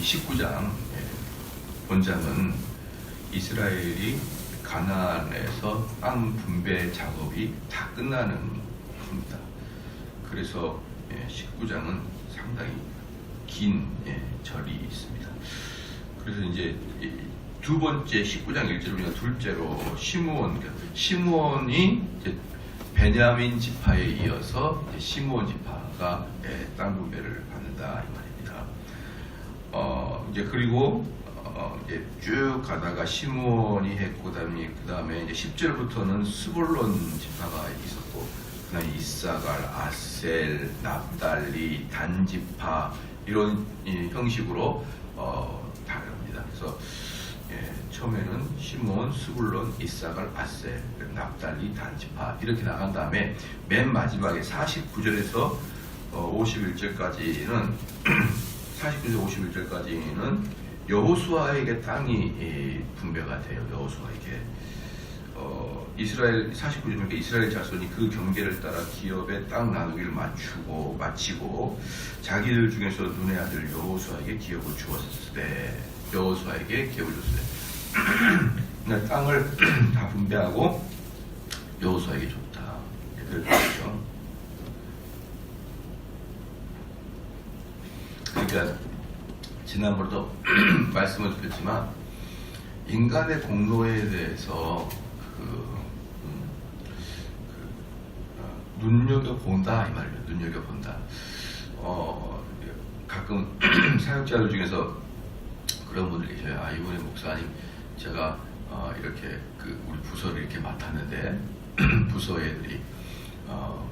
이 19장 본장은 이스라엘이 가나안에서 땅 분배 작업이 다 끝나는 겁니다. 그래서 19장은 상당히 긴 절이 있습니다. 그래서 이제 두 번째 19장 1절부터 둘째로 시므온이 이제 베냐민 지파에 이어서 시므온 지파가 땅 분배를 받는다 이 말입니다. 이제 그리고 이제 쭉 가다가 시므온이 했고 그다음에 이제 10절부터는 스불론 지파가 있었고 그다음에 이사갈, 아셀, 납달리, 단 지파 이런 형식으로 다릅니다. 그래서 처음에는 시므온, 스불론, 이사갈, 아셀, 납달리, 단 지파 이렇게 나간 다음에 맨 마지막에 49절에서 51절까지는 49절 51절까지는 여호수아에게 땅이 분배가 돼요. 여호수아에게 이스라엘 49절이니까 이스라엘 자손이 그 경계를 따라 기업의 땅 나누기를 마치고 자기들 중에서 눈의 아들 여호수아에게 기업을 주었을 때 여호수아에게 기업을 줬을 때 땅을 다 분배하고 여호수아에게 줬다. 그렇게 되죠. 그러니까 지난번에도 말씀을 드렸지만 인간의 공로에 대해서 눈여겨본다 이 말이에요. 눈여겨본다. 가끔 사역자들 중에서 그런 분들 계셔요. 이번에 목사님 제가 이렇게 우리 부서를 이렇게 맡았는데 부서 애들이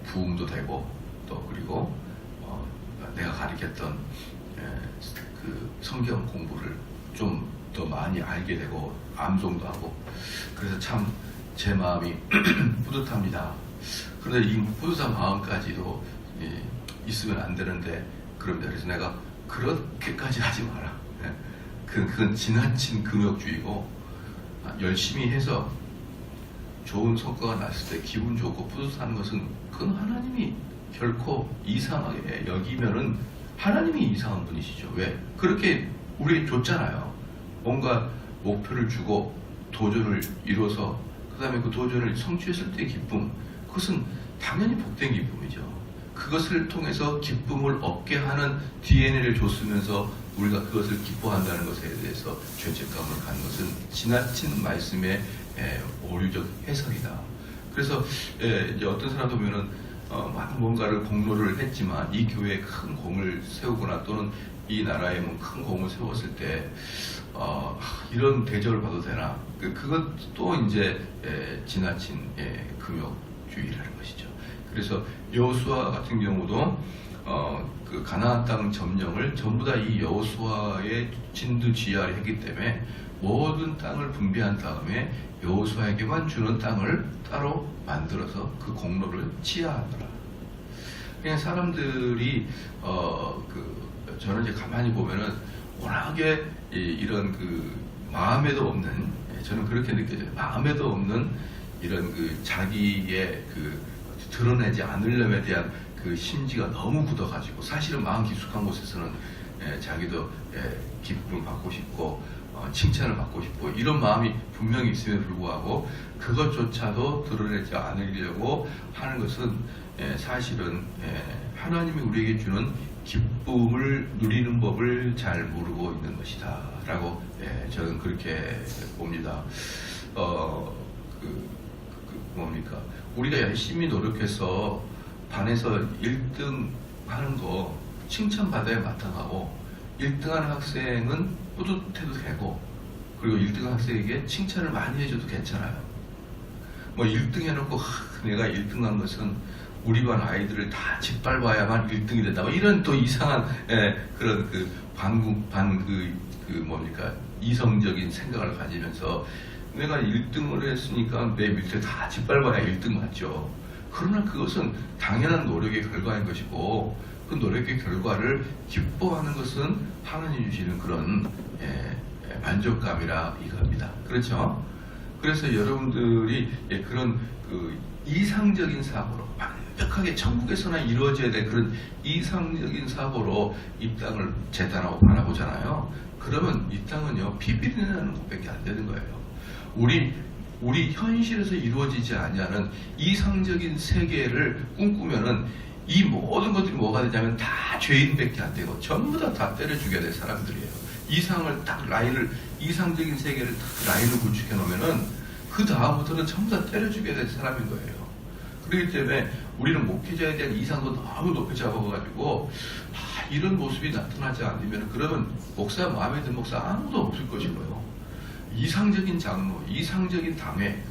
부흥도 되고 또 그리고 내가 가르쳤던 그 성경 공부를 좀 더 많이 알게 되고 암송도 하고 그래서 참 제 마음이 뿌듯합니다. 그런데 이 뿌듯한 마음까지도 있으면 안 되는데 그럽니다. 그래서 내가 그렇게까지 하지 마라. 그건 지나친 금욕주의고 열심히 해서 좋은 성과가 났을 때 기분 좋고 뿌듯한 것은 그건 하나님이 결코 이상하게 여기면은 하나님이 이상한 분이시죠. 왜? 그렇게 우리에게 줬잖아요. 뭔가 목표를 주고 도전을 이뤄서 그 다음에 그 도전을 성취했을 때의 기쁨, 그것은 당연히 복된 기쁨이죠. 그것을 통해서 기쁨을 얻게 하는 DNA를 줬으면서 우리가 그것을 기뻐한다는 것에 대해서 죄책감을 갖는 것은 지나친 말씀의 오류적 해석이다. 그래서 이제 어떤 사람도 보면은 뭔가를 공로를 했지만 이 교회에 큰 공을 세우거나 또는 이 나라에 큰 공을 세웠을 때 이런 대접을 받아도 되나? 그것도 이제 지나친 금욕주의라는 것이죠. 그래서 여호수아 같은 경우도 그 가나안 땅 점령을 전부 다 이 여호수아의 진두지휘하려 했기 때문에 모든 땅을 분배한 다음에 여호수아에게만 주는 땅을 따로 만들어서 그 공로를 치하하더라. 그냥 사람들이 저는 이제 가만히 보면은 워낙에 이런 마음에도 없는, 저는 그렇게 느껴져요. 마음에도 없는 이런 자기의 드러내지 않으려에 대한 심지가 너무 굳어가지고 사실은 마음 깊숙한 곳에서는 자기도 기쁨을 받고 싶고 칭찬을 받고 싶고 이런 마음이 분명히 있음에도 불구하고 그것조차도 드러내지 않으려고 하는 것은 사실은 하나님이 우리에게 주는 기쁨을 누리는 법을 잘 모르고 있는 것이다 라고 저는 그렇게 봅니다. 뭡니까? 우리가 열심히 노력해서 반에서 1등 하는 거 칭찬받아야 마땅하고 1등 하는 학생은 뿌듯해도 되고 그리고 1등 학생에게 칭찬을 많이 해줘도 괜찮아요. 1등 해놓고 내가 1등 한 것은 우리 반 아이들을 다 짓밟아야만 1등이 된다. 이런 또 이상한 그런 뭡니까? 이성적인 생각을 가지면서 내가 1등을 했으니까 내 밑에 다 짓밟아야 1등 맞죠. 그러나 그것은 당연한 노력의 결과인 것이고 그 노력의 결과를 기뻐하는 것은 하나님 주시는 그런 만족감이라 이겁니다. 그렇죠? 그래서 여러분들이 그런 이상적인 사고로 완벽하게 천국에서나 이루어져야 될 그런 이상적인 사고로 이 땅을 제 땅하고 바라보잖아요. 그러면 이 땅은요, 비비리는 것밖에 안 되는 거예요. 우리 현실에서 이루어지지 않냐는 이상적인 세계를 꿈꾸면은 이 모든 것들이 뭐가 되냐면 다 죄인밖에 안 되고 전부 다 때려 죽여야 될 사람들이에요. 이상을 딱 이상적인 세계를 딱 라인을 구축해 놓으면은 그 다음부터는 전부 다 때려 죽여야 될 사람인 거예요. 그렇기 때문에 우리는 목회자에 대한 이상도 너무 높이 잡아가지고 이런 모습이 나타나지 않으면 그러면 마음에 든 목사 아무도 없을 것이고요. 이상적인 장로, 이상적인 당회,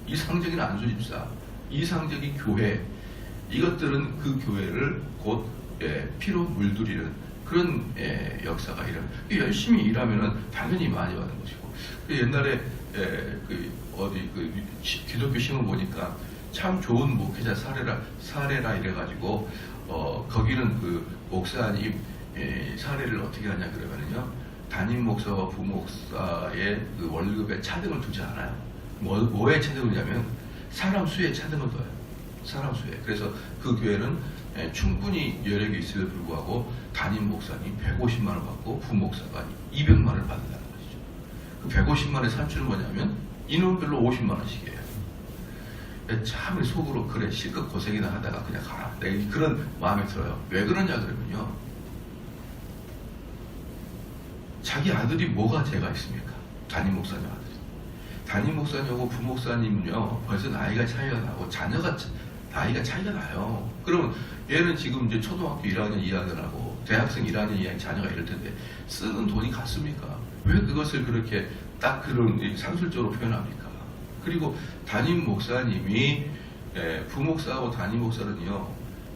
이상적인 안수집사, 이상적인 교회, 이것들은 그 교회를 곧 피로 물들이는 그런 역사가 열심히 일하면은 당연히 많이 받는 것이고. 옛날에 기독교 신문 보니까 참 좋은 목회자 사례라 이래가지고 거기는 그 목사님 사례를 어떻게 하냐 그러면요, 담임 목사와 부목사의 그 월급에 차등을 두지 않아요. 뭐에 차등을 두냐면 사람 수에 차등을 둬요. 사람 수에. 그래서 그 교회는 충분히 여력이 있음에도 불구하고 담임 목사님 150만 원 받고 부목사가 200만 원을 받는다는 것이죠. 그 150만 원의 산출은 뭐냐면 인원별로 50만 원씩이에요. 참 속으로 그래 실컷 고생이나 하다가 그냥 가라. 내가 그런 마음이 들어요. 왜 그러냐 그러면요, 자기 아들이 뭐가 죄가 있습니까? 담임 목사님 아들이. 담임 목사님하고 부목사님은요 벌써 나이가 차이가 나고 자녀가 나이가 차이가 나요. 그러면 얘는 지금 이제 초등학교 1학년 2학년하고 대학생 1학년 2학년 자녀가 이럴 텐데 쓰는 돈이 같습니까? 왜 그것을 그렇게 딱 그런 상술적으로 표현합니까? 그리고 담임 목사님이 부목사하고 담임 목사는요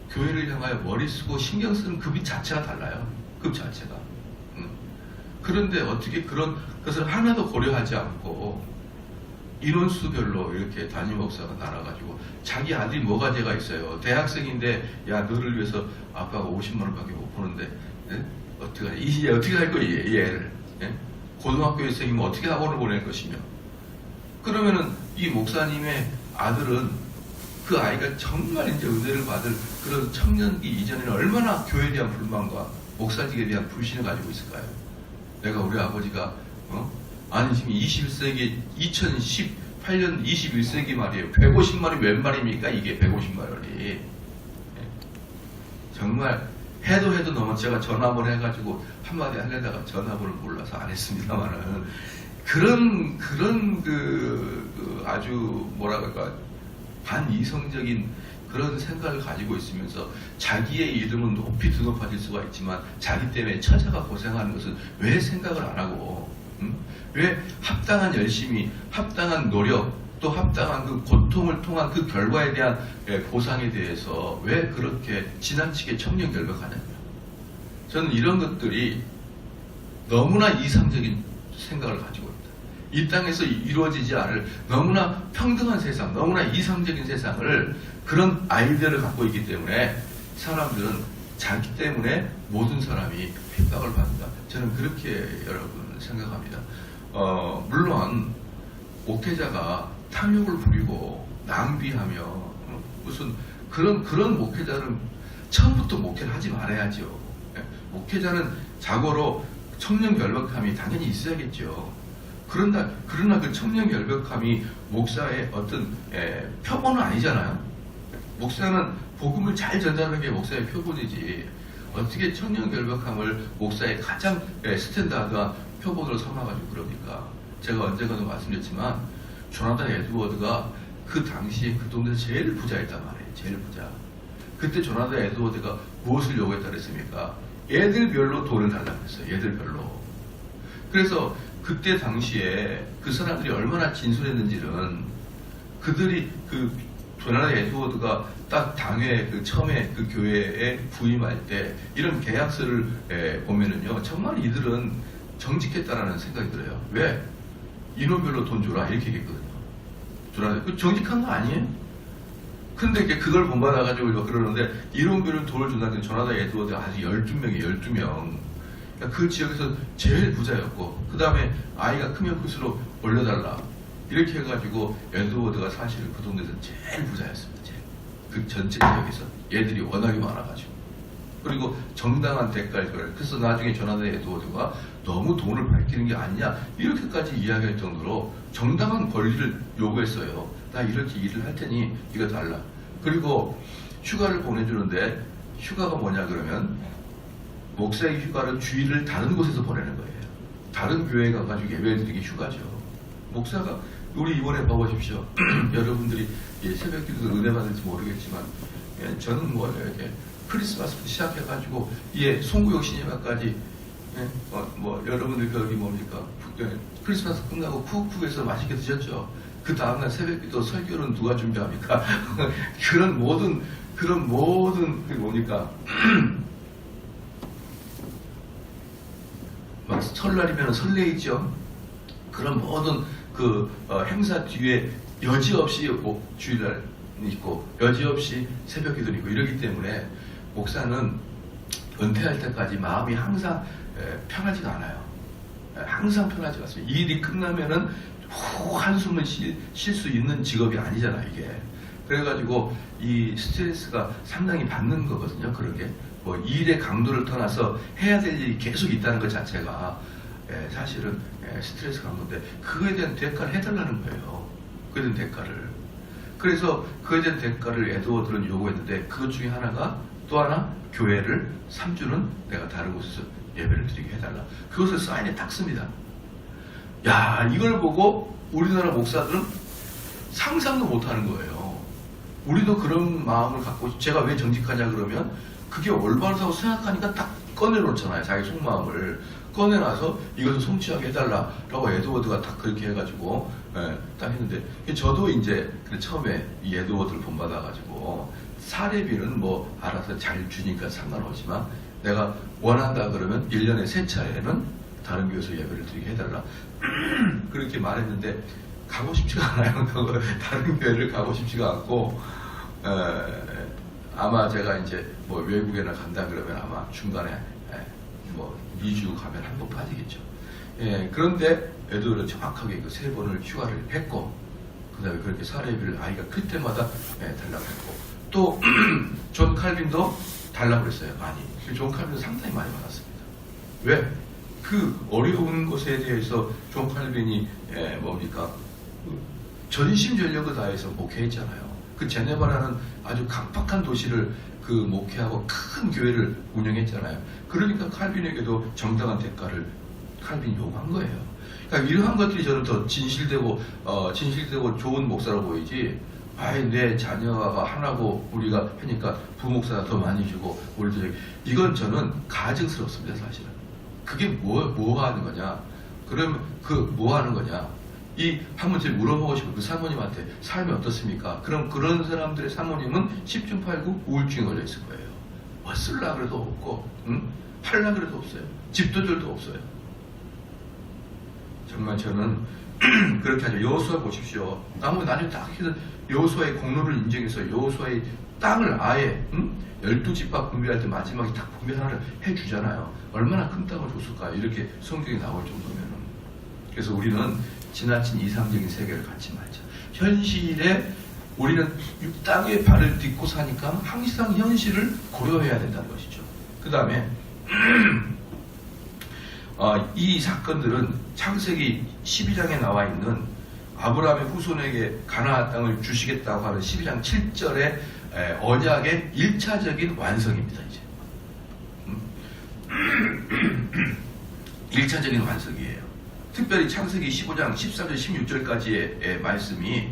교회를 향하여 머리 쓰고 신경 쓰는 급이 자체가 달라요. 급 자체가. 그런데 어떻게 그런 것을 하나도 고려하지 않고 인원수별로 이렇게 담임 목사가 나눠가지고 자기 아들이 뭐가 죄가 있어요. 대학생인데 야 너를 위해서 아빠가 50만 원밖에 못 버는데 어떻게 하냐. 이제 어떻게 할 거예요 이 애를. 고등학교생이면 어떻게 학원을 보낼 것이며. 그러면은 이 목사님의 아들은 그 아이가 정말 이제 은혜를 받을 그런 청년기 이전에는 얼마나 교회에 대한 불만과 목사직에 대한 불신을 가지고 있을까요? 내가 우리 아버지가 아니 지금 21세기 2018년 21세기 말이에요. 150마리 웬 말입니까? 이게 150마리. 정말 해도 너무 제가 전화번호 해가지고 한마디 하려다가 전화번호를 몰라서 안 했습니다만은 그런 아주 뭐라 그럴까 반이성적인 그런 생각을 가지고 있으면서 자기의 이름은 높이 드높아질 수가 있지만 자기 때문에 처자가 고생하는 것은 왜 생각을 안 하고 왜 합당한 열심히, 합당한 노력, 또 합당한 그 고통을 통한 그 결과에 대한 보상에 대해서 왜 그렇게 지나치게 청렴결백하냐고요. 저는 이런 것들이 너무나 이상적인 생각을 가지고 있다. 이 땅에서 이루어지지 않을 너무나 평등한 세상, 너무나 이상적인 세상을 그런 아이디어를 갖고 있기 때문에 사람들은 자기 때문에 모든 사람이 핍박을 받는다. 저는 그렇게 여러분 생각합니다. 물론 목회자가 탐욕을 부리고 낭비하며 무슨 그런 목회자는 처음부터 목회를 하지 말아야죠. 목회자는 자고로 청렴결백함이 당연히 있어야겠죠. 그러나 그 청렴결백함이 목사의 어떤 표본은 아니잖아요. 목사는 복음을 잘 전달하는 게 목사의 표본이지 어떻게 청렴결백함을 목사의 가장 스탠다드와 표본으로 삼아가지고 그럽니까? 제가 언젠가도 말씀드렸지만 조나단 에드워드가 그 당시에 그 동네에서 제일 부자였단 말이에요. 제일 부자. 그때 조나단 에드워드가 무엇을 요구했다 그랬습니까? 애들별로 돈을 달라고 했어요. 애들별로. 그래서 그때 당시에 그 사람들이 얼마나 진솔했는지는 그들이 그 조나단 에드워드가 딱 당회 그 처음에 그 교회에 부임할 때 이런 계약서를 보면은요 정말 이들은 정직했다라는 생각이 들어요. 왜? 인원별로 돈 주라 이렇게 얘기했거든요. 주라. 그 정직한 거 아니에요? 근데 그걸 본받아가지고 그러는데 인원별로 돈을 준다는 조나단 에드워드가 아직 12명이에요. 12명. 그러니까 그 지역에서 제일 부자였고 그 다음에 아이가 크면 클수록 올려달라 이렇게 해가지고 에드워드가 사실은 그 동네에서 제일 부자였습니다. 제일. 그 전체 지역에서 얘들이 워낙에 많아가지고. 그리고 정당한 대가를, 그래서 나중에 조나단 에드워드가 너무 돈을 밝히는 게 아니냐 이렇게까지 이야기할 정도로 정당한 권리를 요구했어요. 나 이렇게 일을 할 테니 이거 달라. 그리고 휴가를 보내주는데 휴가가 뭐냐 그러면 목사의 휴가를 주일을 다른 곳에서 보내는 거예요. 다른 교회에 가가지고 예배 드리기 휴가죠. 목사가 우리 이번에 봐보십시오. 여러분들이 새벽 기도를 은혜 받을지 모르겠지만 저는 뭐 이렇게 크리스마스부터 시작해가지고 송구역 시네마까지 뭐 여러분들 거기 뭡니까 크리스마스 끝나고 쿡쿡에서 맛있게 드셨죠. 그 다음날 새벽 기도 설교는 누가 준비합니까? 그런 모든 그 뭡니까 막 설날이면 설레이죠. 그런 모든 행사 뒤에 여지없이 주일날 있고 여지없이 새벽 기도 있고 이러기 때문에 목사는 은퇴할 때까지 마음이 항상 편하지가 않아요. 항상 편하지가 않습니다. 일이 끝나면은 후 한숨을 쉴 수 있는 직업이 아니잖아 이게. 그래가지고 이 스트레스가 상당히 받는 거거든요. 그런 게 뭐 일의 강도를 떠나서 해야 될 일이 계속 있다는 것 자체가 사실은 스트레스 강도인데 그거에 대한 대가를 해달라는 거예요. 그거에 대한 대가를. 그래서 그거에 대한 대가를 에드워드는 요구했는데 그것 중에 하나가 또 하나 교회를 3주는 내가 다른 곳에서 예배를 드리게 해달라. 그것을 사인에 딱 씁니다. 야, 이걸 보고 우리나라 목사들은 상상도 못하는 거예요. 우리도 그런 마음을 갖고 제가 왜 정직하냐 그러면 그게 올바르다고 생각하니까 딱 꺼내놓잖아요. 자기 속마음을 꺼내놔서 이것을 성취하게 해달라라고 에드워드가 딱 그렇게 해가지고 딱 했는데 저도 이제 처음에 이 에드워드를 본받아가지고 사례비는 뭐 알아서 잘 주니까 상관없지만 내가 원한다 그러면 1년에 3차례는 다른 교회에서 예배를 드리게 해달라 그렇게 말했는데 가고 싶지가 않아요. 다른 교회를 가고 싶지가 않고 아마 제가 이제 뭐 외국에나 간다 그러면 아마 중간에 뭐 2주 가면 한 번 빠지겠죠. 그런데 애들은 정확하게 그 3번을 휴가를 했고 그 다음에 그렇게 사례비를 아이가 클 때마다 달라고 했고 또 존 칼빈도 달라고 그랬어요. 많이. 존 칼빈도 상당히 많이 받았습니다. 왜? 그 어려운 것에 대해서 존 칼빈이 뭡니까 전심전력을 다해서 목회했잖아요. 그 제네바라는 아주 강팍한 도시를 그 목회하고 큰 교회를 운영했잖아요. 그러니까 칼빈에게도 정당한 대가를 칼빈이 요구한 거예요. 그러니까 이러한 것들이 저는 더 진실되고 좋은 목사라고 보이지. 아이 내 자녀가 하나고 우리가 하니까 부목사가 더 많이 주고 우리도 이건 저는 가증스럽습니다. 사실은. 그게 뭐 하는 거냐? 그러면 뭐 하는 거냐? 한번 제가 물어보고 싶어요. 그 사모님한테 삶이 어떻습니까? 그럼 그런 사람들의 사모님은 10중 8구 우울증에 걸려 있을 거예요. 뭐 쓸라 그래도 없고, 팔라 그래도 없어요. 집도 절도 없어요. 정말 저는 그렇게 하죠. 여호수아 보십시오. 나중에 딱 해서 여호수아의 공로를 인정해서 여호수아의 땅을 아예 12지파 분배할 때 마지막에 딱 분배 하나를 해주잖아요. 얼마나 큰 땅을 줬을까 이렇게 성경이 나올 정도면은. 그래서 우리는 지나친 이상적인 세계를 갖지 말자. 현실에 우리는 땅에 발을 딛고 사니까 항상 현실을 고려해야 된다는 것이죠. 그 다음에 이 사건들은 창세기 12장에 나와 있는 아브라함의 후손에게 가나안 땅을 주시겠다고 하는 12장 7절의 언약의 1차적인 완성입니다. 이제 1차적인 완성이에요. 특별히 창세기 15장 13절 16절까지의 말씀이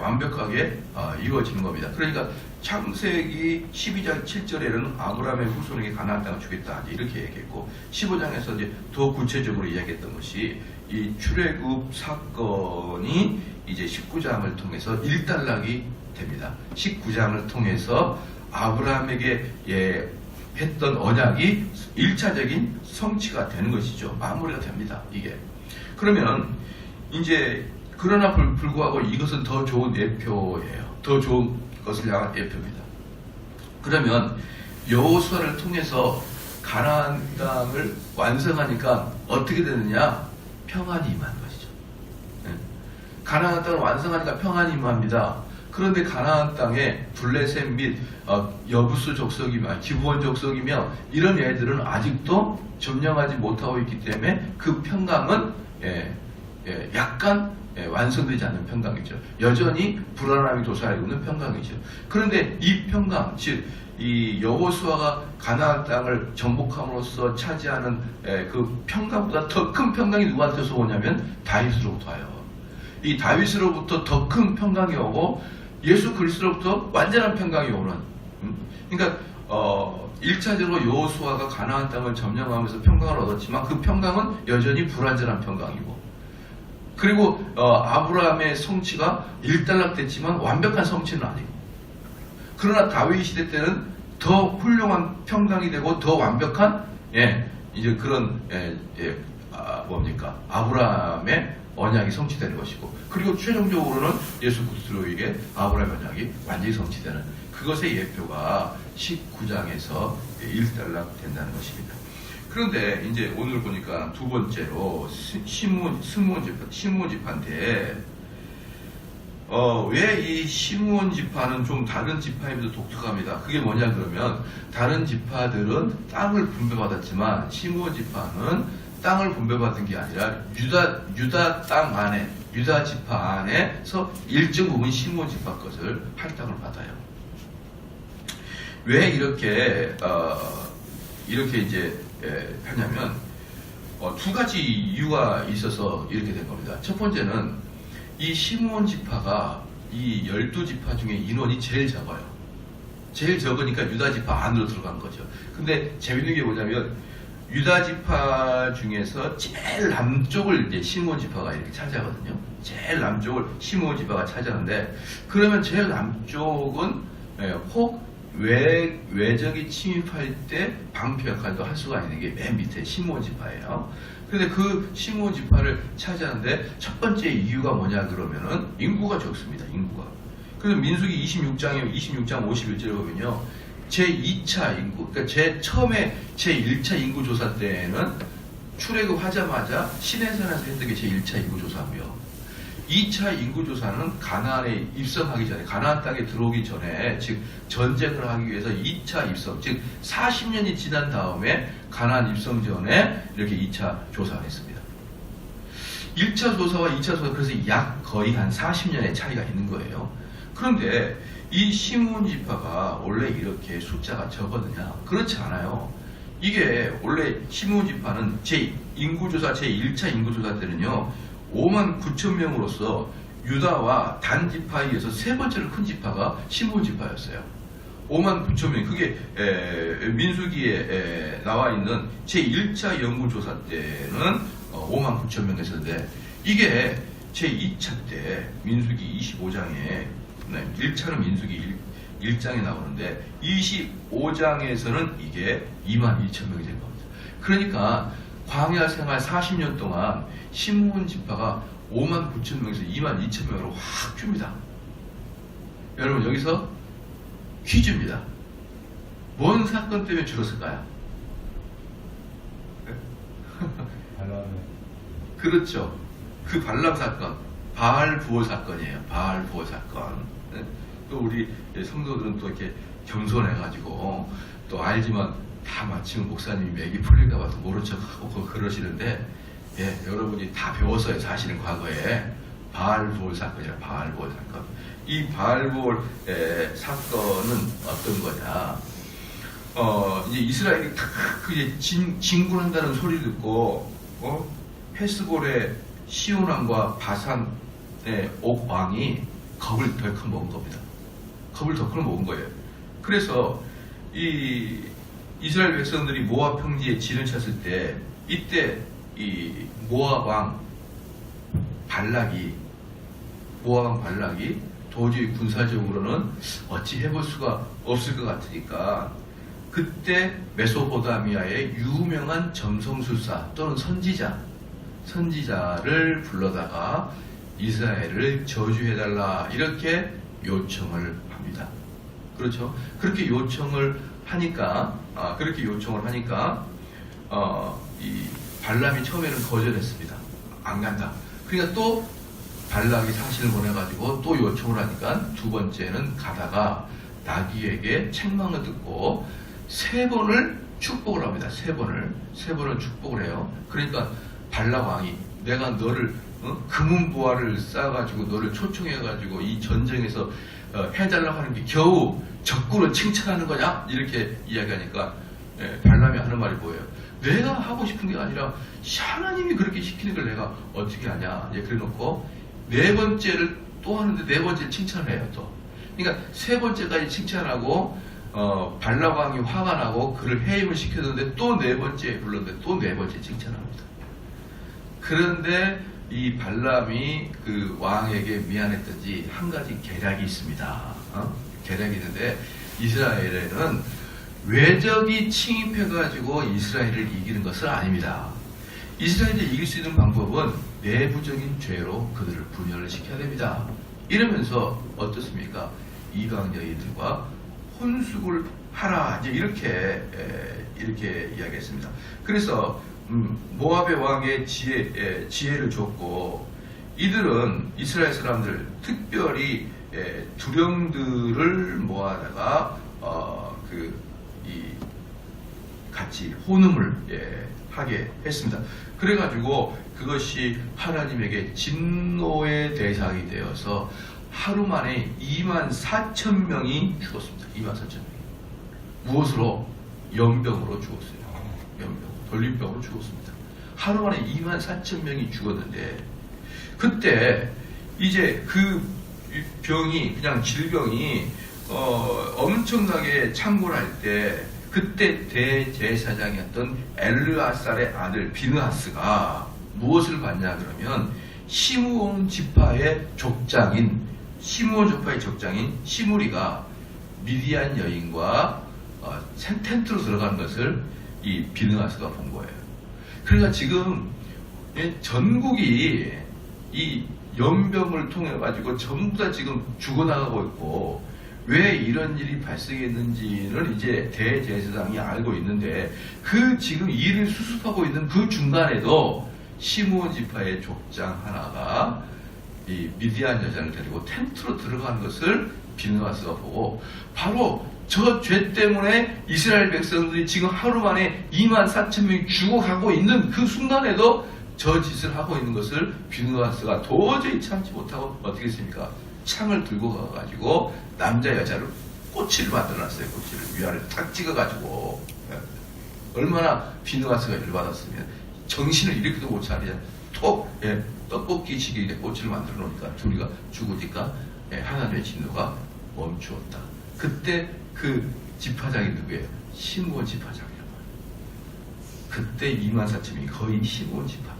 완벽하게 이루어지는 겁니다. 그러니까 창세기 12장 7절에는 아브라함의 후손에게 가나안 땅을 주겠다 이렇게 얘기했고 15장에서 이제 더 구체적으로 이야기했던 것이 이 출애굽 사건이 이제 19장을 통해서 일단락이 됩니다. 19장을 통해서 아브라함에게 했던 언약이 1차적인 성취가 되는 것이죠. 마무리가 됩니다. 이게. 그러면 이제 그러나 불구하고 이것은 더 좋은 예표예요. 더 좋은 것을 향한 예표입니다. 그러면 여호수아를 통해서 가나안 땅을 완성하니까 어떻게 되느냐? 평안이 임한 것이죠. 가나안 땅을 완성하니까 평안이 임합니다. 그런데 가나안 땅에 블레셋 및 여부수 족속이며 기브온 족속이며 이런 애들은 아직도 점령하지 못하고 있기 때문에 그 평강은 약간 완성되지 않는 평강이죠. 여전히 불안함이 도사리고 있는 평강이죠. 그런데 이 평강, 즉 이 여호수아가 가나안 땅을 정복함으로써 차지하는 그 평강보다 더 큰 평강이 누구한테서 오냐면 다윗으로부터 와요. 이 다윗으로부터 더 큰 평강이 오고 예수 그리스도로부터 완전한 평강이 오는. 그러니까 1차적으로 여호수아가 가나안 땅을 점령하면서 평강을 얻었지만 그 평강은 여전히 불완전한 평강이고, 그리고 아브라함의 성취가 일단락됐지만 완벽한 성취는 아니고, 그러나 다윗 시대 때는 더 훌륭한 평강이 되고 더 완벽한 이제 그런 아브라함의 언약이 성취되는 것이고, 그리고 최종적으로는 예수 그리스도에게 아브라함의 언약이 완전히 성취되는 그것의 예표가 19장에서 일단락된다는 것입니다. 그런데 이제 오늘 보니까 두 번째로 시므온 지파인데 왜 이 시므온 지파는 좀 다른 지파임에도 독특합니다. 그게 뭐냐 그러면 다른 지파들은 땅을 분배받았지만 시므온 지파는 땅을 분배받은 게 아니라 유다 땅 안에, 유다 지파 안에서 일정 부분 시므온 지파 것을 할당을 받아요. 왜 이렇게 이제 하냐면 두 가지 이유가 있어서 이렇게 된 겁니다. 첫 번째는 이 시므온 지파가 이 12지파 중에 인원이 제일 적어요. 제일 적으니까 유다 지파 안으로 들어간 거죠. 근데 재밌는 게 뭐냐면 유다 지파 중에서 제일 남쪽을 이제 시므온 지파가 이렇게 차지하거든요. 제일 남쪽을 시므온 지파가 차지하는데, 그러면 제일 남쪽은 혹 외적이 침입할 때 방패 역할도 할 수가 있는 게 맨 밑에 시므온 지파예요. 근데 그 시므온 지파를 차지하는데 첫 번째 이유가 뭐냐 그러면은 인구가 적습니다. 인구가. 그래서 민수기 26장 51절에 보면요, 제2차 인구, 그러니까 처음에 제1차 인구 조사 때는 출애굽하자마자 시내산에서 했던 게 제1차 인구 조사고요. 2차 인구조사는 가나안에 입성하기 전에, 가나안 땅에 들어오기 전에, 즉 전쟁을 하기 위해서 2차 입성, 즉 40년이 지난 다음에 가나안 입성 전에 이렇게 2차 조사를 했습니다. 1차 조사와 2차 조사, 그래서 약 거의 한 40년의 차이가 있는 거예요. 그런데 이 시므온 지파가 원래 이렇게 숫자가 적거든요. 그렇지 않아요. 이게 원래 시므온 지파는 인구조사 제1차 인구조사 때는요 59,000명으로서 유다와 단 지파에 의해서 세 번째로 큰 지파가 시므온 지파였어요. 59,000명. 그게 민수기에 나와 있는 제1차 연구조사 때는 59,000명이었는데, 이게 제2차 때 민수기 25장에 1차는 민수기 1장에 나오는데 25장에서는 이게 22,000명이 된 겁니다. 그러니까 광야 생활 40년 동안 시므온 지파가 59,000명에서 22,000명으로 확 줍니다. 여러분, 여기서 퀴즈입니다. 뭔 사건 때문에 줄었을까요? 그렇죠. 그 발람 사건, 바알 부호 사건이에요. 바알 부호 사건. 또 우리 성도들은 또 이렇게 겸손해가지고 또 알지만 다 마치면 목사님이 맥이 풀릴까봐 모른 척하고 그러시는데, 여러분이 다 배웠어요. 사실은 과거에 바알부올 사건이라 바알부올 사건. 이 바알부올 사건은 어떤 거냐? 이제 이스라엘이 그 진군한다는 소리 듣고 헤스볼의 시온 왕과 바산의 옥 왕이 겁을 덜컥 먹은 겁니다. 겁을 덜컥 먹은 거예요. 그래서 이 이스라엘 백성들이 모압 평지에 진을 쳤을 때, 이때 이 모압 왕 발락이 도저히 군사적으로는 어찌 해볼 수가 없을 것 같으니까 그때 메소포타미아의 유명한 점성술사 또는 선지자를 불러다가 이스라엘을 저주해달라 이렇게 요청을 합니다. 그렇죠? 그렇게 요청을 하니까 이 발람이 처음에는 거절했습니다. 안 간다. 그러니까 또 발락이 사신을 보내가지고 또 요청을 하니까 두 번째는 가다가 나귀에게 책망을 듣고 3번을 축복을 합니다. 3번을 축복을 해요. 그러니까 발락 왕이 내가 너를 금은보화를 쌓아가지고 너를 초청해가지고 이 전쟁에서 해달라고 하는 게 겨우 적구로 칭찬하는 거냐? 이렇게 이야기하니까 발람이 하는 말이 뭐예요? 내가 하고 싶은 게 아니라 하나님이 그렇게 시키는 걸 내가 어떻게 하냐? 그래 놓고 4번째를 또 하는데 4번째 칭찬을 해요. 또. 그러니까 3번째까지 칭찬하고 발람 왕이 화가 나고 그를 해임을 시켰는데 또 4번째 불렀는데 또 4번째 칭찬합니다. 그런데 이 발람이 그 왕에게 미안했던지 한 가지 계략이 있습니다. 계략이 있는데 이스라엘에는 외적이 침입해가지고 이스라엘을 이기는 것은 아닙니다. 이스라엘을 이길 수 있는 방법은 내부적인 죄로 그들을 분열을 시켜야 됩니다. 이러면서 어떻습니까? 이방 여인들과 혼숙을 하라 이제 이렇게 이야기했습니다. 그래서 모압의 왕의 지혜를 줬고 이들은 이스라엘 사람들 특별히 두령들을 모아다가 같이 혼음을 하게 했습니다. 그래가지고 그것이 하나님에게 진노의 대상이 되어서 하루 만에 24,000명이 죽었습니다. 24,000명이. 무엇으로? 연병으로 죽었어요. 연병. 돌림병으로 죽었습니다. 하루 만에 24,000명이 죽었는데 그때 이제 그 병이 그냥 질병이 엄청나게 창궐할 때 그때 대제사장이었던 엘르아살의 아들 비느하스가 무엇을 받냐 그러면 시므온 지파의 족장인 시므리가 미디안 여인과 텐트로 들어가는 것을 이 비느하스가 본 거예요. 그러니까 지금 전국이 이 연병을 통해 가지고 전부 다 지금 죽어나가고 있고 왜 이런 일이 발생했는지는 이제 대제사장이 알고 있는데 그 지금 일을 수습하고 있는 그 중간에도 시므온 지파의 족장 하나가 이 미디안 여자를 데리고 텐트로 들어가는 것을 비느하스가 보고 바로 저 죄 때문에 이스라엘 백성들이 지금 하루 만에 24,000명이 죽어가고 있는 그 순간에도 저 짓을 하고 있는 것을 비느하스가 도저히 참지 못하고 어떻게 했습니까? 창을 들고 가가지고 남자 여자를 꼬치를 만들어놨어요. 꼬치를 위아래를 탁 찍어가지고 얼마나 비느하스가 열받았으면 정신을 이렇게도 못 차리냐 톡 떡볶이 시기에 꼬치를 만들어 놓으니까 둘이가 죽으니까 하나님의 진노가 멈추었다. 그때 그 지파장이 누구예요? 시므온 지파장이란 말이에요. 그때 24,000명이 거의 시므온 지파다.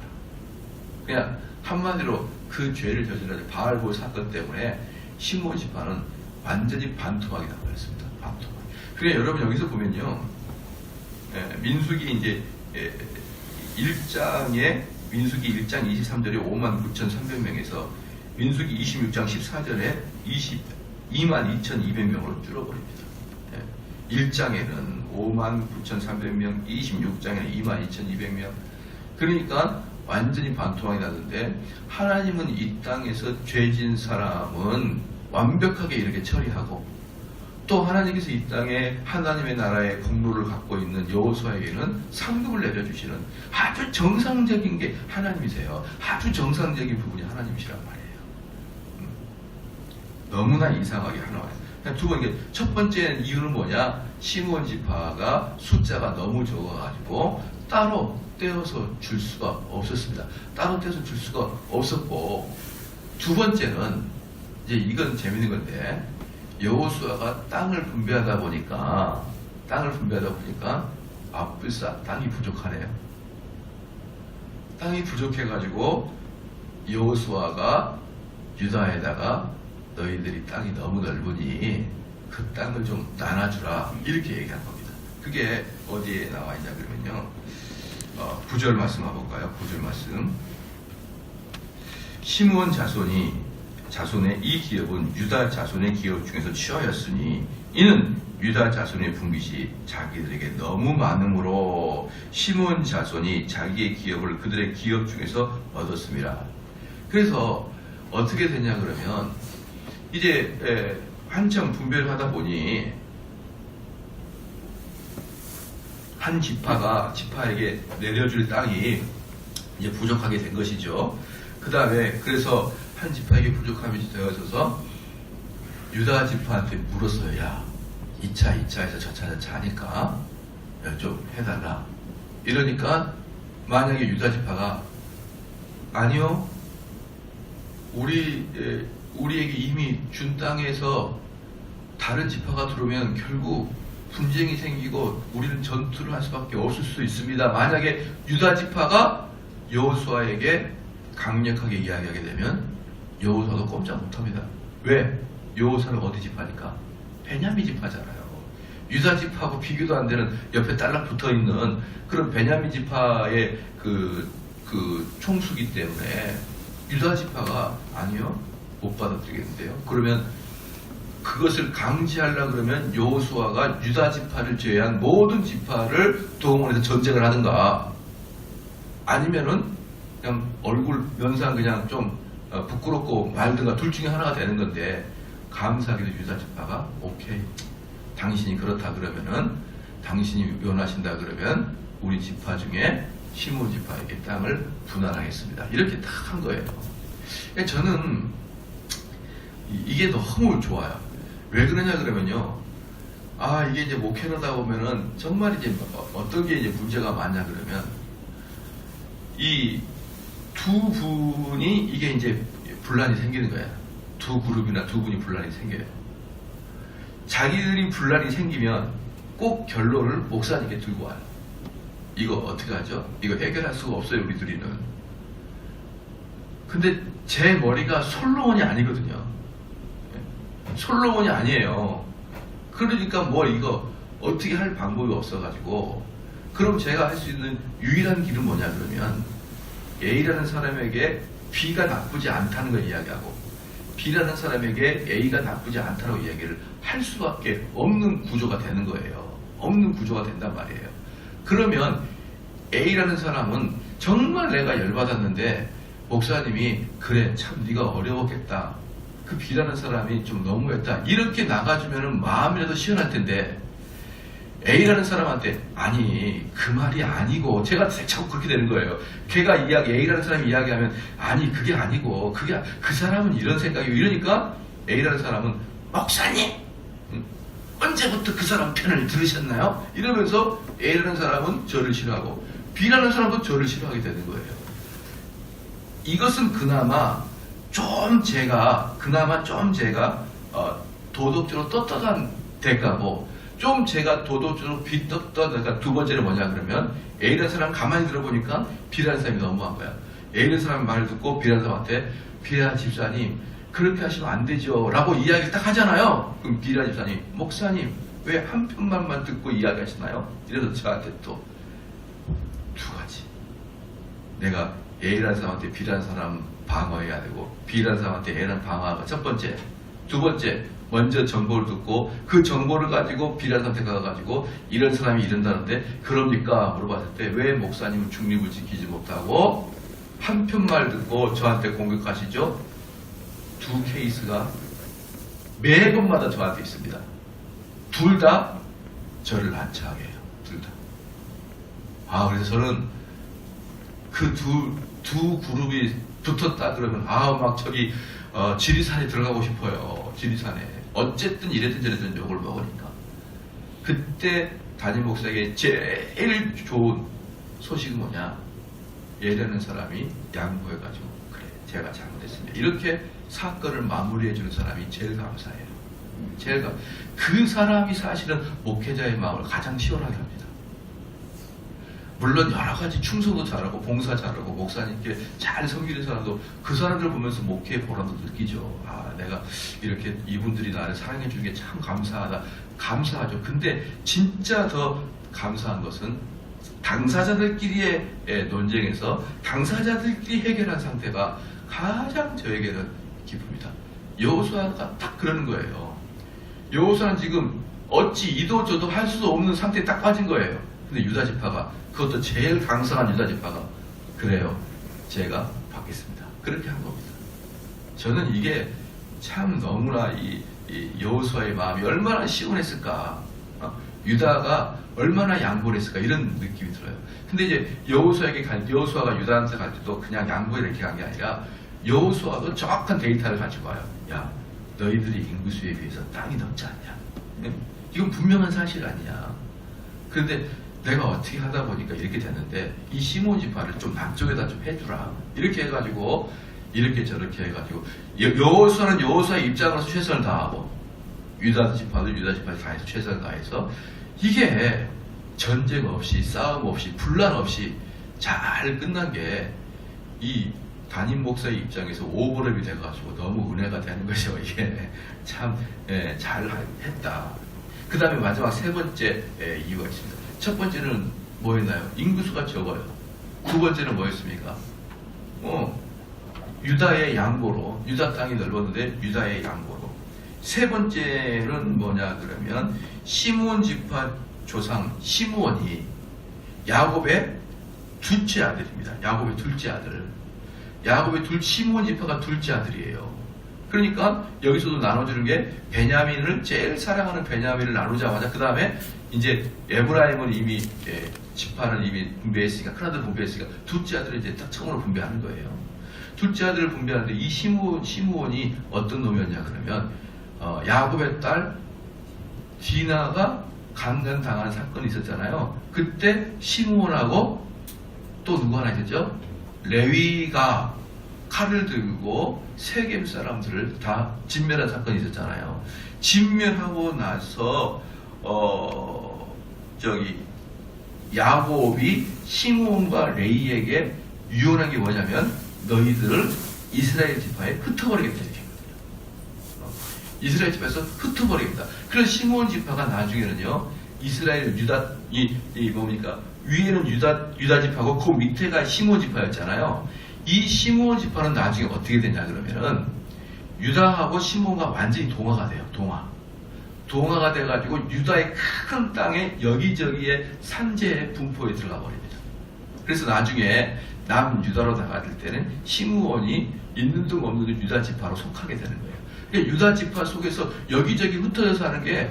그냥 한마디로 그 죄를 저질러서 바알볼 사건 때문에 시므온 지파는 완전히 반토막이 나버렸습니다. 반토막. 그러니까 여러분 여기서 보면요, 민수기 이제 1장에 민수기 1장 23절에 59,300명에서 민수기 26장 14절에 22,200명으로 줄어버립니다. 1장에는 59,300명, 26장에는 22,200명. 그러니까 완전히 반토막이 나는데 하나님은 이 땅에서 죄진 사람은 완벽하게 이렇게 처리하고 또 하나님께서 이 땅에 하나님의 나라의 공로를 갖고 있는 여호수아에게는 상급을 내려주시는 아주 정상적인 게 하나님이세요. 아주 정상적인 부분이 하나님이시란 말이에요. 너무나 이상하게 하나와요. 두 번째, 첫 번째 이유는 뭐냐? 시므온 지파가 숫자가 너무 적어가지고 따로 떼어서 줄 수가 없었습니다. 따로 떼어서 줄 수가 없었고, 두 번째는 이제 이건 재밌는 건데 여호수아가 땅을 분배하다 보니까 앞불사 땅이 부족하네요. 땅이 부족해가지고 여호수아가 유다에다가 너희들이 땅이 너무 넓으니 그 땅을 좀 나눠주라 이렇게 얘기한 겁니다. 그게 어디에 나와 있냐 그러면요, 9절 말씀 한번 볼까요? 9절 말씀. 시므온 자손의 이 기업은 유다 자손의 기업 중에서 취하였으니 이는 유다 자손의 분깃이 자기들에게 너무 많음으로 시므온 자손이 자기의 기업을 그들의 기업 중에서 얻었습니다. 그래서 어떻게 되냐 그러면 이제 한참 분배를 하다 보니 한 지파에게 내려줄 땅이 이제 부족하게 된 것이죠. 그 다음에 그래서 한 지파에게 부족함이 되어져서 유다 지파한테 물었어요. 야, 2차에서 저 차 하니까 좀 해달라. 이러니까 만약에 유다 지파가 아니요, 우리에게 이미 준 땅에서 다른 지파가 들어오면 결국 분쟁이 생기고 우리는 전투를 할 수밖에 없을 수 있습니다. 만약에 유다 지파가 여호수아에게 강력하게 이야기하게 되면 여호수아도 꼼짝 못합니다. 왜? 여호수아는 어디 지파니까? 베냐민 지파잖아요. 유다 지파하고 비교도 안 되는 옆에 딸락 붙어있는 그런 베냐민 지파의 그 총수기 때문에 유다 지파가 아니요, 못 받아들이겠는데요. 그러면 그것을 강제하려고 그러면 여호수아가 유다 지파를 제외한 모든 지파를 동원해서 전쟁을 하든가, 아니면은 그냥 얼굴 면상 그냥 좀 부끄럽고 말든가, 둘 중에 하나가 되는 건데, 감사하게도 유다 지파가 오케이, 당신이 그렇다 그러면은, 당신이 원하신다 그러면 우리 지파 중에 시므온 지파에게 땅을 분할하겠습니다. 이렇게 딱 한 거예요. 저는 이게 너무 좋아요. 왜 그러냐 그러면요, 이게 이제 목회를 하다 보면은 정말 이제 어떤 게 이제 문제가 많냐 그러면, 이 두 분이 이게 이제 분란이 생기는 거야. 두 그룹이나 두 분이 분란이 생겨요. 자기들이 분란이 생기면 꼭 결론을 목사님께 들고 와요. 이거 어떻게 하죠? 이거 해결할 수가 없어요, 우리 둘이는. 근데 제 머리가 솔로몬이 아니거든요. 솔로몬이 아니에요. 그러니까 뭐 이거 어떻게 할 방법이 없어가지고, 그럼 제가 할 수 있는 유일한 길은 뭐냐 그러면, A라는 사람에게 B가 나쁘지 않다는 걸 이야기하고, B라는 사람에게 A가 나쁘지 않다고 이야기를 할 수밖에 없는 구조가 되는 거예요. 없는 구조가 된단 말이에요. 그러면 A라는 사람은 정말 내가 열받았는데 목사님이 그래 참 네가 어려웠겠다, 그 B라는 사람이 좀 너무했다, 이렇게 나가주면 마음이라도 시원할 텐데, A라는 사람한테 아니 그 말이 아니고, 제가 자꾸 그렇게 되는 거예요. 걔가 A라는 사람이 이야기하면 아니 그게 아니고, 그 사람은 이런 생각이고, 이러니까 A라는 사람은 목사님 언제부터 그 사람 편을 들으셨나요? 이러면서 A라는 사람은 저를 싫어하고 B라는 사람도 저를 싫어하게 되는 거예요. 이것은 그나마 좀 제가 도덕적으로 떳떳한 대가고, 좀 제가 도덕적으로 비떳떳한 대가. 두 번째는 뭐냐 그러면, A라는 사람 가만히 들어보니까 B라는 사람이 너무한 거야. A라는 사람 말을 듣고 B라는 사람한테 B라 집사님 그렇게 하시면 안 되죠 라고 이야기를 딱 하잖아요. 그럼 B라 집사님, 목사님 왜 한 편만만 듣고 이야기하시나요? 이래서 저한테 또 두 가지, 내가 A라는 사람한테 B라는 사람 방어해야 되고, B라는 사람한테 A라는 방어하고, 첫 번째. 두 번째, 먼저 정보를 듣고 그 정보를 가지고 B라는 사람한테 가가지고 이런 사람이 이런다는데 그럽니까? 물어봤을 때 왜 목사님은 중립을 지키지 못하고 한 편말 듣고 저한테 공격하시죠? 두 케이스가 매번마다 저한테 있습니다. 둘 다 저를 난처하게 해요. 둘 다. 그래서 저는 그 두 그룹이 붙었다 그러면 막 저기 지리산에 들어가고 싶어요. 지리산에. 어쨌든 이랬든 저랬든 욕을 먹으니까. 그때 담임 목사에게 제일 좋은 소식은 뭐냐, 얘라는 사람이 양보해가지고 그래 제가 잘못했습니다, 이렇게 사건을 마무리해주는 사람이 제일 감사해요. 그 사람이 사실은 목회자의 마음을 가장 시원하게 합니다. 물론 여러 가지 충성도 잘하고 봉사 잘하고 목사님께 잘 섬기는 사람도 그 사람들 보면서 목회의 보람도 느끼죠. 내가 이렇게 이분들이 나를 사랑해 주는 게 참 감사하죠. 근데 진짜 더 감사한 것은 당사자들끼리의 논쟁에서 당사자들끼리 해결한 상태가 가장 저에게는 기쁩니다. 여호수아가 딱 그러는 거예요. 여호수아는 지금 어찌 이도 저도 할 수도 없는 상태에 딱 빠진 거예요. 근데 유다 지파가, 그것도 제일 강성한 유다 지파가 그래요, 제가 받겠습니다, 그렇게 한 겁니다. 저는 이게 참 너무나 이 여호수아의 마음이 얼마나 시원했을까, 유다가 얼마나 양보를 했을까, 이런 느낌이 들어요. 근데 이제 여호수아가 유다한테 갈 때도 그냥 양보 이렇게 간 게 아니라 여호수아도 정확한 데이터를 가지고 와요. 야, 너희들이 인구수에 비해서 땅이 넓지 않냐? 이건 분명한 사실 아니야. 그런데 내가 어떻게 하다 보니까 이렇게 됐는데 이 시몬 지파를 좀 남쪽에다 좀 해주라. 이렇게 해가지고 이렇게 저렇게 해가지고 여호수아는 여호수아의 입장으로서 최선을 다하고 유다 지파도 유다 지파를 다해서 최선을 다해서 이게 전쟁 없이 싸움 없이 분란 없이 잘 끝난 게 이 담임 목사의 입장에서 오버랩이 돼가지고 너무 은혜가 되는 거죠. 이게 참 잘했다. 그 다음에 마지막 세 번째 이유가 있습니다. 첫 번째는 뭐였나요? 인구수가 적어요. 두 번째는 뭐였습니까? 유다의 양보로, 유다 땅이 넓었는데 유다의 양보로. 세 번째는 뭐냐 그러면 시므온 지파 조상 시므온이 야곱의 둘째 아들입니다. 야곱의 둘째 아들. 시므온 지파가 둘째 아들이에요. 그러니까 여기서도 나눠주는 게 베냐민을 제일 사랑하는 베냐민을 나누자마자 그 다음에 이제 에브라임은 이미 지파를 이미 분배했으니까 큰 아들 분배했으니까 둘째 아들을 이제 딱 처음으로 분배하는 거예요. 둘째 아들을 분배하는데 이 시므온이 어떤 놈이었냐 그러면 야곱의 딸 디나가 강간당한 사건이 있었잖아요. 그때 시므온하고 또 누구 하나 있었죠? 레위가 칼을 들고 세겜 사람들을 다 진멸한 사건이 있었잖아요. 진멸하고 나서 야곱이 시므온과 레위에게 유언한 게 뭐냐면 너희들을 이스라엘 지파에 흩어버리겠다 이렇게. 이스라엘 지파에서 흩어버리겠다. 그래서 시므온 지파가 나중에는요 이스라엘 유다 뭡니까 위에는 유다 지파고 그 밑에가 시므온 지파였잖아요. 이 시므온 지파는 나중에 어떻게 되냐 그러면은 유다하고 시므온과 완전히 동화가 돼요. 동화가 돼가지고 유다의 큰 땅에 여기저기에 산지의 분포에 들어가 버립니다. 그래서 나중에 남유다로 나갈 때는 시므온이 있는 둥 없는 둥 유다 지파로 속하게 되는 거예요. 그러니까 유다 지파 속에서 여기저기 흩어져서 하는 게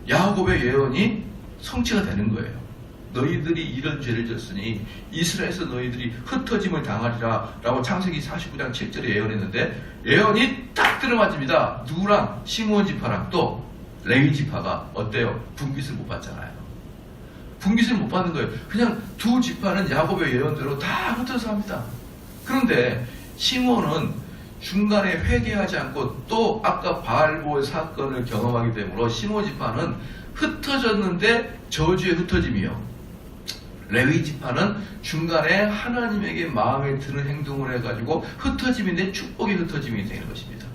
야곱의 예언이 성취가 되는 거예요. 너희들이 이런 죄를 졌으니 이스라엘에서 너희들이 흩어짐을 당하리라 라고 창세기 49장 7절에 예언했는데 예언이 딱 들어맞습니다. 누구랑? 시므온 지파랑 또 레위 지파가 어때요? 분깃을 못 받잖아요. 분깃을 못 받는 거예요. 그냥 두 지파는 야곱의 예언대로 다 흩어져서 합니다. 그런데 시므온은 중간에 회개하지 않고 또 아까 바알볼 사건을 경험하기 때문에 시므온 지파는 흩어졌는데 저주의 흩어짐이요. 레위 지파는 중간에 하나님에게 마음에 드는 행동을 해가지고 흩어짐인데 축복의 흩어짐이 되는 것입니다.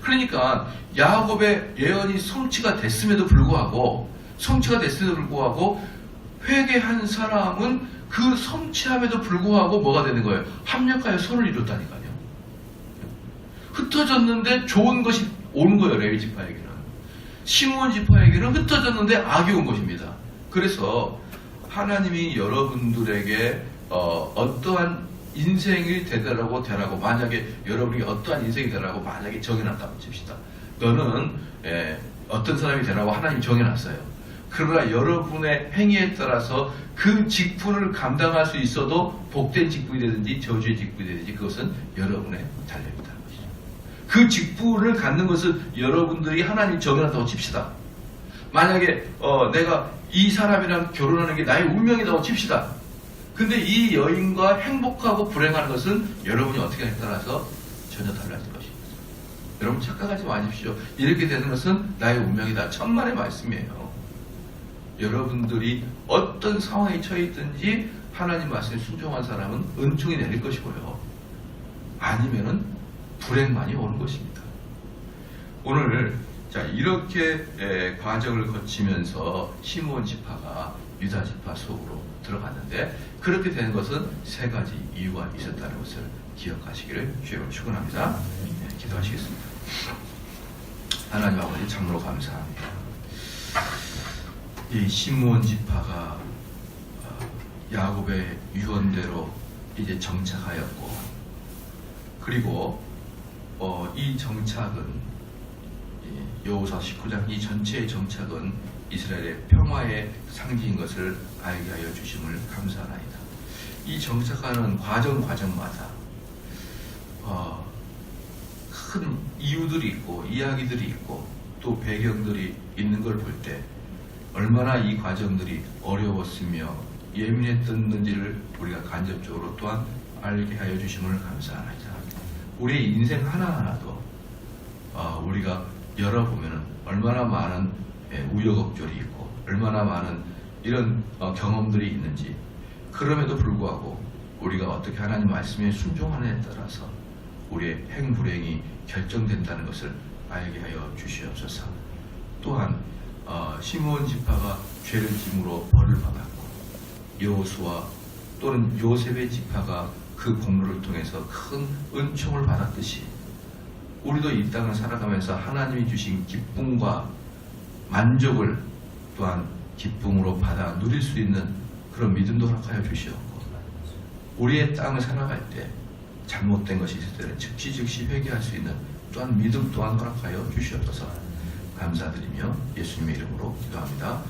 그러니까 야곱의 예언이 성취가 됐음에도 불구하고 회개한 사람은 그 성취함에도 불구하고 뭐가 되는 거예요? 합력하여 손을 이뤘다니까요. 흩어졌는데 좋은 것이 오는 거예요. 레위 지파에게는. 시므온 지파에게는 흩어졌는데 악이 온 것입니다. 그래서 하나님이 여러분들에게 어떠한 인생이 되라고 만약에 여러분이 어떠한 인생이 되라고 만약에 정해놨다고 칩시다. 너는 어떤 사람이 되라고 하나님이 정해놨어요. 그러나 여러분의 행위에 따라서 그 직분을 감당할 수 있어도 복된 직분이 되든지 저주의 직분이 되든지 그것은 여러분의 달려있다. 그 직분을 갖는 것은 여러분들이 하나님이 정해놨다고 칩시다. 만약에 내가 이 사람이랑 결혼하는 게 나의 운명이라고 칩시다. 근데 이 여인과 행복하고 불행하는 것은 여러분이 어떻게 하냐에 따라서 전혀 달라질 것입니다. 여러분 착각하지 마십시오. 이렇게 되는 것은 나의 운명이다. 천만의 말씀이에요. 여러분들이 어떤 상황에 처해 있든지 하나님 말씀에 순종한 사람은 은총이 내릴 것이고요. 아니면은 불행만이 오는 것입니다. 오늘 이렇게 과정을 거치면서 시므온 지파가 유다 지파 속으로 들어갔는데 그렇게 된 것은 세 가지 이유가 있었다는 것을 기억하시기를 주님으로 축원합니다. 기도하시겠습니다. 하나님 아버지 참으로 감사합니다. 이 시므온 지파가 야곱의 유언대로 이제 정착하였고 그리고 이 정착은 여호수아 19장 이 전체의 정착은 이스라엘의 평화의 상징인 것을 알게 하여 주심을 감사하나이다. 이 정착하는 과정마다 큰 이유들이 있고 이야기들이 있고 또 배경들이 있는 걸 볼 때 얼마나 이 과정들이 어려웠으며 예민했었는지를 우리가 간접적으로 또한 알게 하여 주심을 감사하나이다. 우리의 인생 하나하나도 우리가 열어보면 얼마나 많은 우여곡절이 있고 얼마나 많은 이런 경험들이 있는지, 그럼에도 불구하고 우리가 어떻게 하나님 말씀에 순종하느냐에 따라서 우리의 행불행이 결정된다는 것을 알게 하여 주시옵소서. 또한 시므온 지파가 죄를 짐으로 벌을 받았고 여호수아 또는 요셉의 지파가 그 공로를 통해서 큰 은총을 받았듯이 우리도 이 땅을 살아가면서 하나님이 주신 기쁨과 만족을 또한 기쁨으로 받아 누릴 수 있는 그런 믿음도 허락하여 주시옵고, 우리의 땅을 살아갈 때 잘못된 것이 있을 때는 즉시 회개할 수 있는 또한 믿음 또한 허락하여 주시옵소서. 감사드리며 예수님의 이름으로 기도합니다.